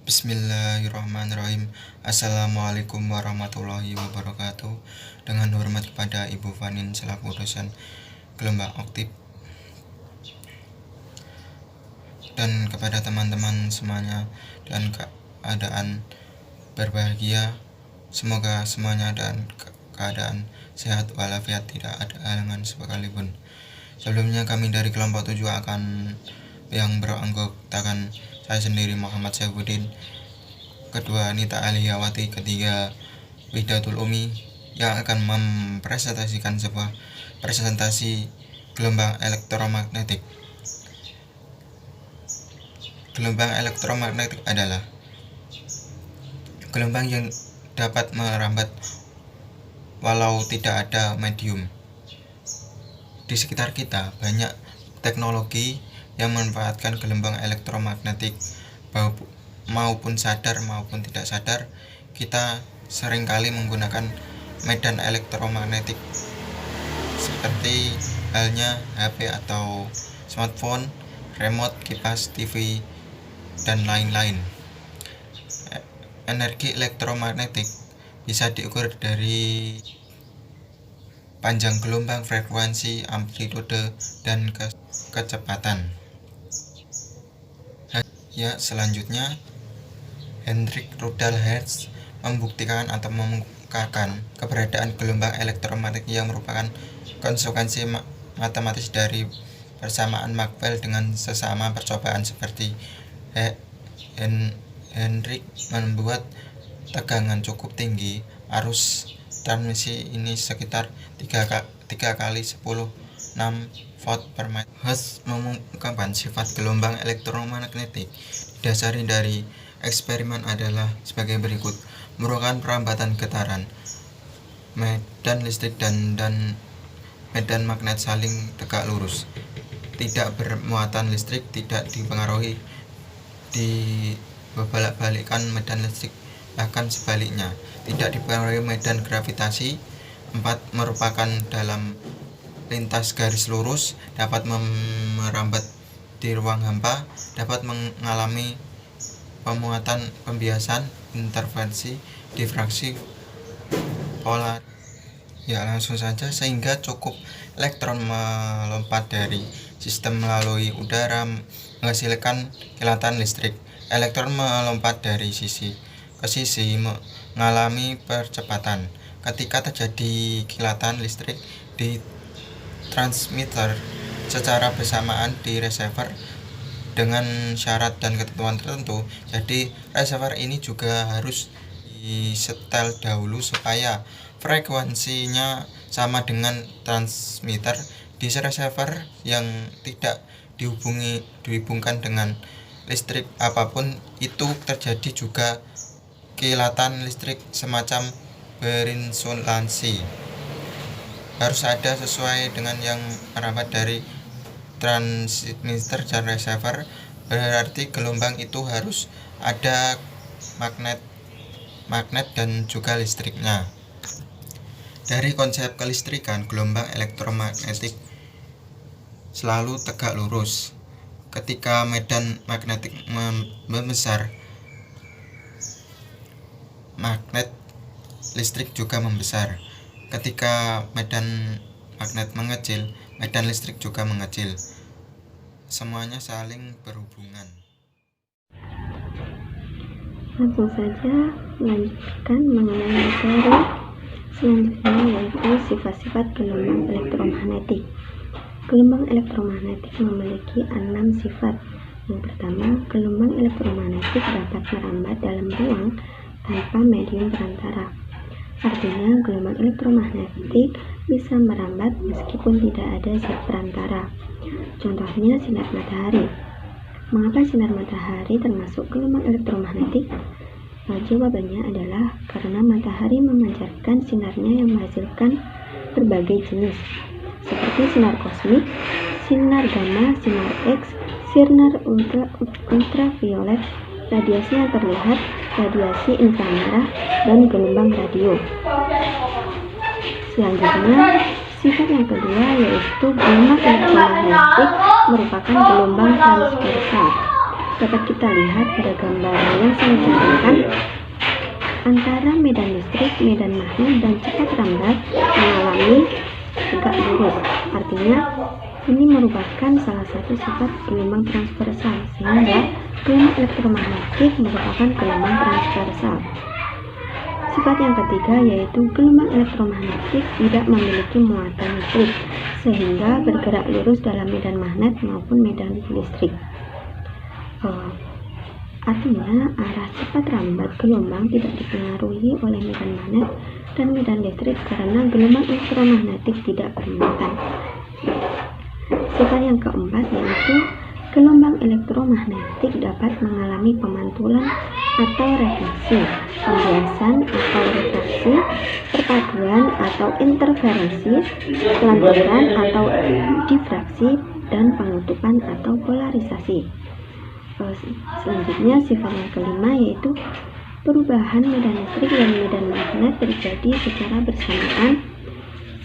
Bismillahirrahmanirrahim. Assalamualaikum warahmatullahi wabarakatuh. Dengan hormat kepada Ibu Fanin selaku dosen Gelombang Oktip dan kepada teman-teman semuanya dan keadaan berbahagia. Semoga semuanya dan keadaan sehat walafiat, tidak ada halangan sekalipun. Sebelumnya kami dari kelompok 7 yang beranggotakan saya sendiri Muhammad Saifuddin, kedua Nita Aliyawati, ketiga Widatul Umi, yang akan mempresentasikan sebuah presentasi gelombang elektromagnetik. Gelombang elektromagnetik adalah gelombang yang dapat merambat walau tidak ada medium. Di sekitar kita banyak teknologi yang memanfaatkan gelombang elektromagnetik, maupun sadar maupun tidak sadar. Kita seringkali menggunakan medan elektromagnetik seperti halnya HP atau smartphone, remote, kipas, TV, dan lain-lain. Energi elektromagnetik bisa diukur dari panjang gelombang, frekuensi, amplitude, dan kecepatan. Ya, selanjutnya Hendrik Rudolf Hertz membuktikan atau mengungkapkan keberadaan gelombang elektromagnetik yang merupakan konsekuensi matematis dari persamaan Maxwell dengan sesama percobaan. Seperti Hendrik membuat tegangan cukup tinggi, arus transmisi ini sekitar 3 kali 10⁶ volt per menit. Hertz mengungkapkan sifat gelombang elektromagnetik didasari dari eksperimen adalah sebagai berikut: merupakan perambatan getaran medan listrik dan medan magnet saling tegak lurus, tidak bermuatan listrik, tidak dipengaruhi di balik-balikan medan listrik, bahkan sebaliknya tidak dipengaruhi medan gravitasi. 4. Merupakan dalam lintas garis lurus, dapat merambat di ruang hampa, dapat mengalami pemuatan, pembiasan, interferensi, difraksi, polar. Ya, langsung saja. Sehingga cukup elektron melompat dari sistem melalui udara menghasilkan kilatan listrik. Elektron melompat dari sisi ke sisi mengalami percepatan. Ketika terjadi kilatan listrik di transmitter secara bersamaan di receiver dengan syarat dan ketentuan tertentu. Jadi receiver ini juga harus disetel dahulu supaya frekuensinya sama dengan transmitter. Di receiver yang tidak dihubungkan dengan listrik apapun, itu terjadi juga kilatan listrik semacam berinsulasi. Harus ada sesuai dengan yang merambat dari transmitter dan receiver, berarti gelombang itu harus ada magnet dan juga listriknya. Dari konsep kelistrikan, gelombang elektromagnetik selalu tegak lurus. Ketika medan magnetik membesar, magnet listrik juga membesar. Ketika medan magnet mengecil, medan listrik juga mengecil. Semuanya saling berhubungan. Langsung saja melanjutkan mengenai materi selanjutnya, yaitu sifat-sifat gelombang elektromagnetik. Gelombang elektromagnetik memiliki 6 sifat. Yang pertama, gelombang elektromagnetik dapat merambat dalam ruang tanpa medium perantara. Artinya, gelombang elektromagnetik bisa merambat meskipun tidak ada zat perantara. Contohnya sinar matahari. Mengapa sinar matahari termasuk gelombang elektromagnetik? Jawabannya adalah karena matahari memancarkan sinarnya yang menghasilkan berbagai jenis, seperti sinar kosmik, sinar gamma, sinar X, sinar ultraviolet, radiasi yang terlihat, radiasi inframerah, dan gelombang radio. Selanjutnya, sifat yang kedua yaitu gelombang elektromagnetik merupakan gelombang transversal. Dapat kita lihat pada gambar yang saya cantumkan, antara medan listrik, medan magnet, dan cepat rambat mengalami tegak lurus. Artinya, ini merupakan salah satu sifat gelombang transversal, sehingga gelombang elektromagnetik merupakan gelombang transversal. Sifat yang ketiga yaitu gelombang elektromagnetik tidak memiliki muatan listrik, sehingga bergerak lurus dalam medan magnet maupun medan listrik. Artinya, arah cepat rambat gelombang tidak dipengaruhi oleh medan magnet dan medan listrik karena gelombang elektromagnetik tidak bermuatan. Sifat yang keempat yaitu gelombang elektromagnetik dapat mengalami pemantulan atau refleksi, pembiasan atau refraksi, perpaduan atau interferensi, kelanturan atau difraksi, dan penutupan atau polarisasi. Selanjutnya, sifat yang kelima yaitu perubahan medan listrik dan medan magnet terjadi secara bersamaan,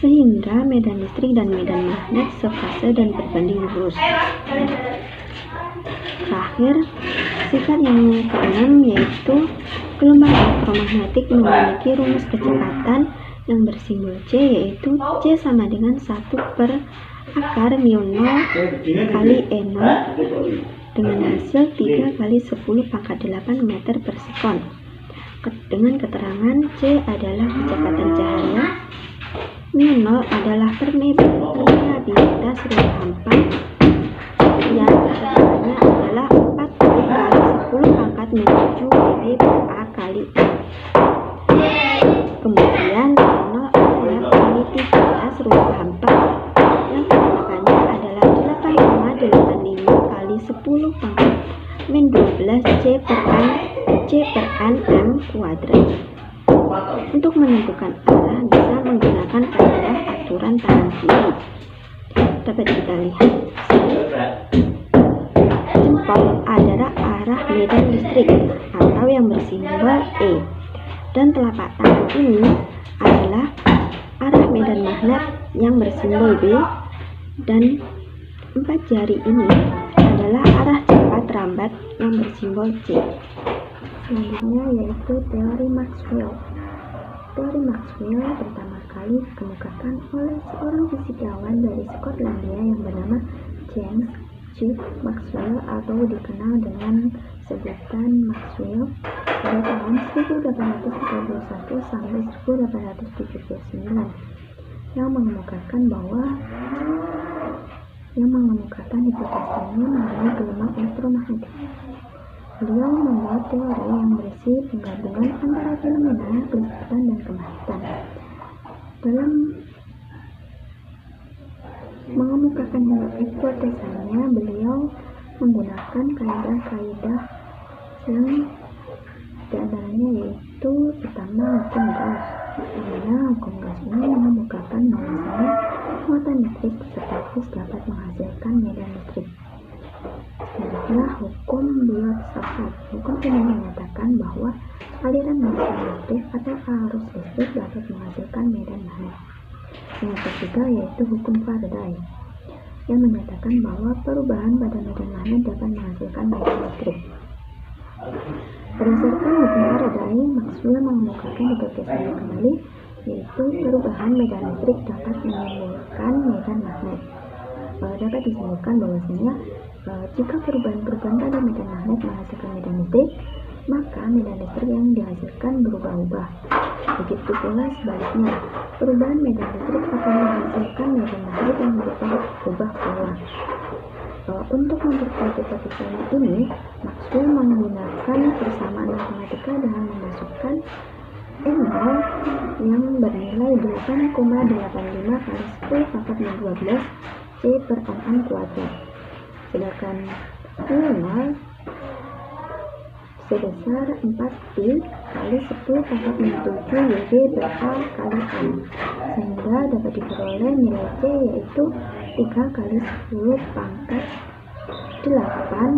sehingga medan listrik dan medan magnet sefase dan berbanding lurus. Terakhir, sifat yang keenam yaitu gelombang elektromagnetik memiliki rumus kecepatan yang bersimbol C, yaitu C sama dengan 1/(μ0) kali E0 dengan hasil 3 kali 10⁸ meter per sekon. Dengan keterangan C adalah kecepatan cahaya, μ0 adalah permeabilitas ruang hampa, yang keterangannya adalah 4 kali 10⁻⁷ dB/A kali M. Kemudian μ0 adalah permitivitas ruang hampa, yang keterangannya adalah 8,85 kali 10⁻⁻12 C/N kuadrat. Untuk menentukan arah bisa menggunakan kaidah aturan tangan kiri. Dapat kita lihat jempol adalah arah medan listrik atau yang bersimbol E, dan telapak tangan ini adalah arah medan magnet yang bersimbol B, dan 4 jari ini adalah arah cepat rambat yang bersimbol C. Selanjutnya yaitu teori Maxwell. Teori Maxwell pertama kali dikemukakan oleh seorang fisikawan dari Skotlandia yang bernama James G. Maxwell atau dikenal dengan sebutan Maxwell pada tahun 1831 sampai 1879, yang mengemukakan hipotesanya mengenai gelombang elektromagnetik. Beliau membuat teori yang berisi penggabungan antara fenomena kelistrikan dan kemacetan. Dalam mengemukakan hipotesanya, beliau menggunakan kaidah-kaidah yang diantaranya yaitu pertama hukum Gauss, di mana hukum Gauss ini mengemukakan bahwasanya muatan listrik statis dapat menghasilkan medan listrik. Selanjutnya, hukum Biot-Savart. Hukum ini menyatakan bahwa aliran magnetik atau arus listrik dapat menghasilkan medan magnet. Yang ketiga yaitu hukum Faraday, yang menyatakan bahwa perubahan pada medan magnet dapat menghasilkan medan listrik. Berdasarkan hukum Faraday, Maxwell mengemukakan hipotesanya kembali, yaitu perubahan medan listrik dapat menimbulkan medan magnet. Dapat disimpulkan bahwasanya jika perubahan-perubahan pada medan magnet menghasilkan medan listrik, maka medan listrik yang dihasilkan berubah-ubah. Begitu pula sebaliknya, perubahan medan listrik akan menghasilkan medan magnet yang berubah pula. Untuk memperkuat hipotesanya ini, Maxwell menggunakan persamaan matematika dengan memasukkan E0 yang bernilai 8,85 kali 10⁻12 C/N kuadrat. Sedangkan μ0 sebesar 4pi kali 10⁻⁷ dB/A kali M, sehingga dapat diperoleh nilai C yaitu 3 kali 10⁸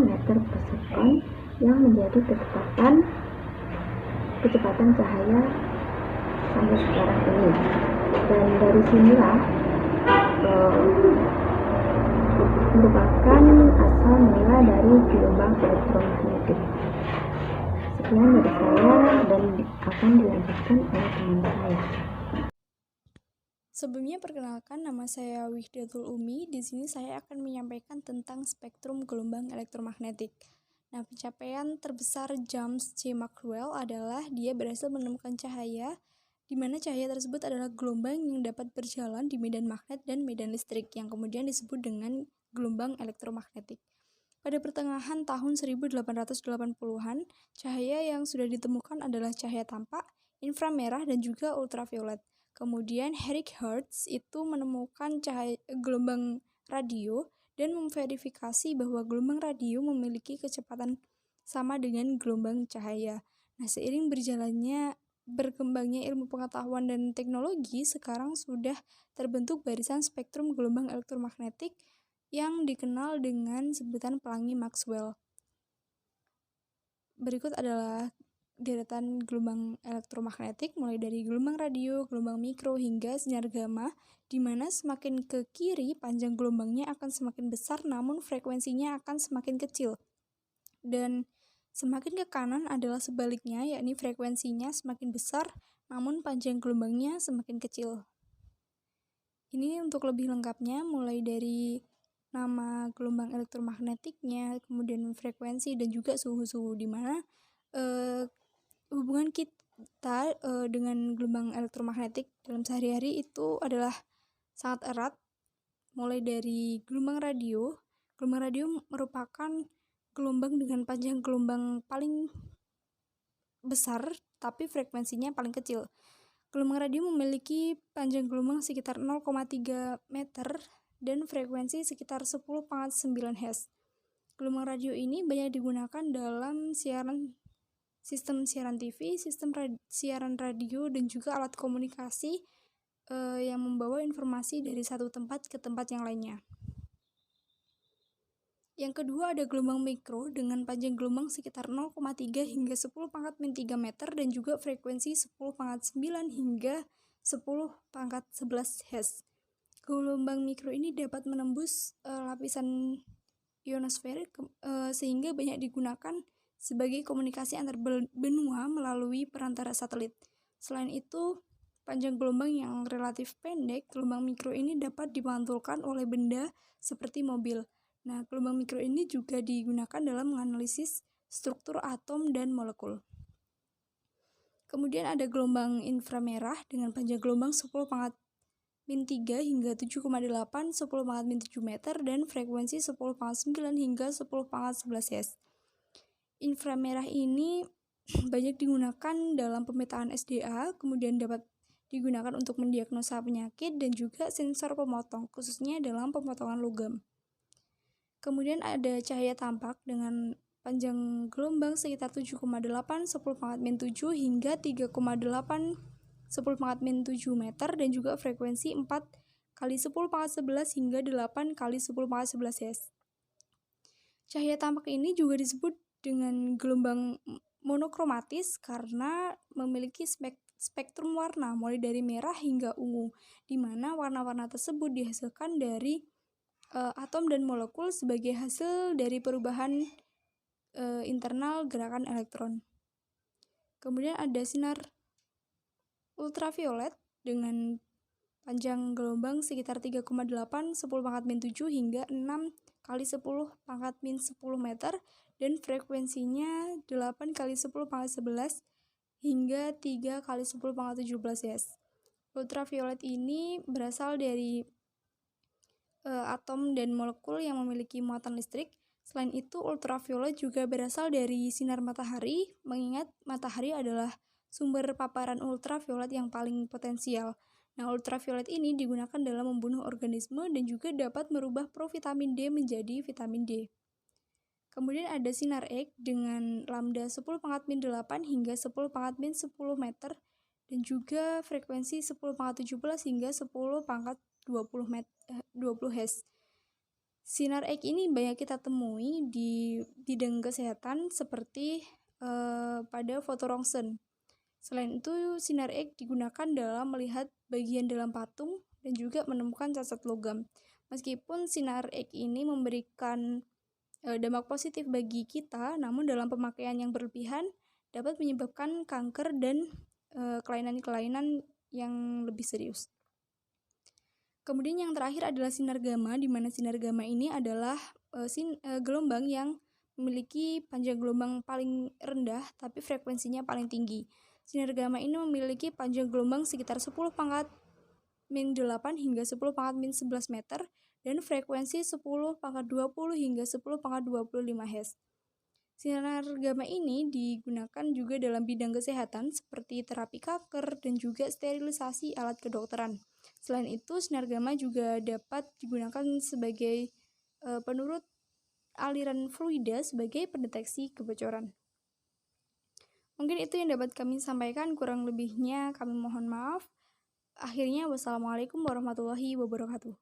meter per sekon, yang menjadi kecepatan cahaya sampai sekarang ini. Dan dari sinilah merupakan asal mula dari gelombang elektromagnetik. Sekian dari saya dan akan dilanjutkan oleh teman saya. Sebelumnya perkenalkan, nama saya Wihdatul Umi. Di sini saya akan menyampaikan tentang spektrum gelombang elektromagnetik. Nah, pencapaian terbesar James C. Maxwell adalah dia berhasil menemukan cahaya, di mana cahaya tersebut adalah gelombang yang dapat berjalan di medan magnet dan medan listrik, yang kemudian disebut dengan gelombang elektromagnetik. Pada pertengahan tahun 1880-an, cahaya yang sudah ditemukan adalah cahaya tampak, inframerah, dan juga ultraviolet. Kemudian Henrik Hertz itu menemukan gelombang radio dan memverifikasi bahwa gelombang radio memiliki kecepatan sama dengan gelombang cahaya. Nah, seiring berkembangnya ilmu pengetahuan dan teknologi, sekarang sudah terbentuk barisan spektrum gelombang elektromagnetik yang dikenal dengan sebutan pelangi Maxwell. Berikut adalah deretan gelombang elektromagnetik mulai dari gelombang radio, gelombang mikro, hingga sinar gamma, di mana semakin ke kiri panjang gelombangnya akan semakin besar namun frekuensinya akan semakin kecil. Dan semakin ke kanan adalah sebaliknya, yakni frekuensinya semakin besar namun panjang gelombangnya semakin kecil. Ini untuk lebih lengkapnya mulai dari nama gelombang elektromagnetiknya, kemudian frekuensi dan juga suhu-suhu, di mana hubungan kita dengan gelombang elektromagnetik dalam sehari-hari itu adalah sangat erat. Mulai dari gelombang radio merupakan gelombang dengan panjang gelombang paling besar tapi frekuensinya paling kecil. Gelombang radio memiliki panjang gelombang sekitar 0,3 meter dan frekuensi sekitar 10⁹ Hz. Gelombang radio ini banyak digunakan dalam sistem siaran TV, sistem siaran radio, dan juga alat komunikasi yang membawa informasi dari satu tempat ke tempat yang lainnya. Yang kedua ada gelombang mikro dengan panjang gelombang sekitar 0,3 hingga 10⁻³ meter dan juga frekuensi 10⁹ hingga 10⁻11 Hz. Gelombang mikro ini dapat menembus lapisan ionosfer sehingga banyak digunakan sebagai komunikasi antar benua melalui perantara satelit. Selain itu, panjang gelombang yang relatif pendek, gelombang mikro ini dapat dimantulkan oleh benda seperti mobil. Nah, gelombang mikro ini juga digunakan dalam menganalisis struktur atom dan molekul. Kemudian ada gelombang inframerah dengan panjang gelombang 10⁻³ hingga 7,8 10⁻⁷ meter dan frekuensi 10⁻9 hingga 10⁻11 Hz. Inframerah ini banyak digunakan dalam pemetaan SDA, kemudian dapat digunakan untuk mendiagnosa penyakit dan juga sensor pemotong, khususnya dalam pemotongan logam. Kemudian ada cahaya tampak dengan panjang gelombang sekitar 7,8 10⁻⁷ hingga 3,8 10⁻⁷ meter dan juga frekuensi 4 kali 10⁻11 hingga 8 kali 10⁻11 Hz. Cahaya tampak ini juga disebut dengan gelombang monokromatis karena memiliki spektrum warna mulai dari merah hingga ungu, di mana warna-warna tersebut dihasilkan dari atom dan molekul sebagai hasil dari perubahan internal gerakan elektron. Kemudian ada sinar ultraviolet dengan panjang gelombang sekitar 3,8 10⁻⁷ hingga 6 kali 10⁻⁻10 meter dan frekuensinya 8 kali 10⁻11 hingga 3 kali 10⁻17 Hz. Ultraviolet ini berasal dari atom dan molekul yang memiliki muatan listrik. Selain itu, ultraviolet juga berasal dari sinar matahari, mengingat matahari adalah sumber paparan ultraviolet yang paling potensial. Nah, ultraviolet ini digunakan dalam membunuh organisme dan juga dapat merubah provitamin D menjadi vitamin D. Kemudian ada sinar X dengan lambda 10⁻8 hingga 10⁻10 meter dan juga frekuensi 10⁻17 hingga 10⁻20 Hz. Sinar X ini banyak kita temui di bidang kesehatan seperti pada fotorongsen. Selain itu, sinar X digunakan dalam melihat bagian dalam patung dan juga menemukan cacat logam. Meskipun sinar X ini memberikan dampak positif bagi kita, namun dalam pemakaian yang berlebihan dapat menyebabkan kanker dan kelainan-kelainan yang lebih serius. Kemudian yang terakhir adalah sinar gamma, di mana sinar gamma ini adalah gelombang yang memiliki panjang gelombang paling rendah tapi frekuensinya paling tinggi. Sinar gamma ini memiliki panjang gelombang sekitar 10 pangkat min 8 hingga 10 pangkat min 11 meter dan frekuensi 10 pangkat 20 hingga 10 pangkat 25 Hz. Sinar gamma ini digunakan juga dalam bidang kesehatan seperti terapi kanker dan juga sterilisasi alat kedokteran. Selain itu, sinar gamma juga dapat digunakan sebagai penurut aliran fluida sebagai pendeteksi kebocoran. Mungkin itu yang dapat kami sampaikan, kurang lebihnya kami mohon maaf. Akhirnya, wassalamualaikum warahmatullahi wabarakatuh.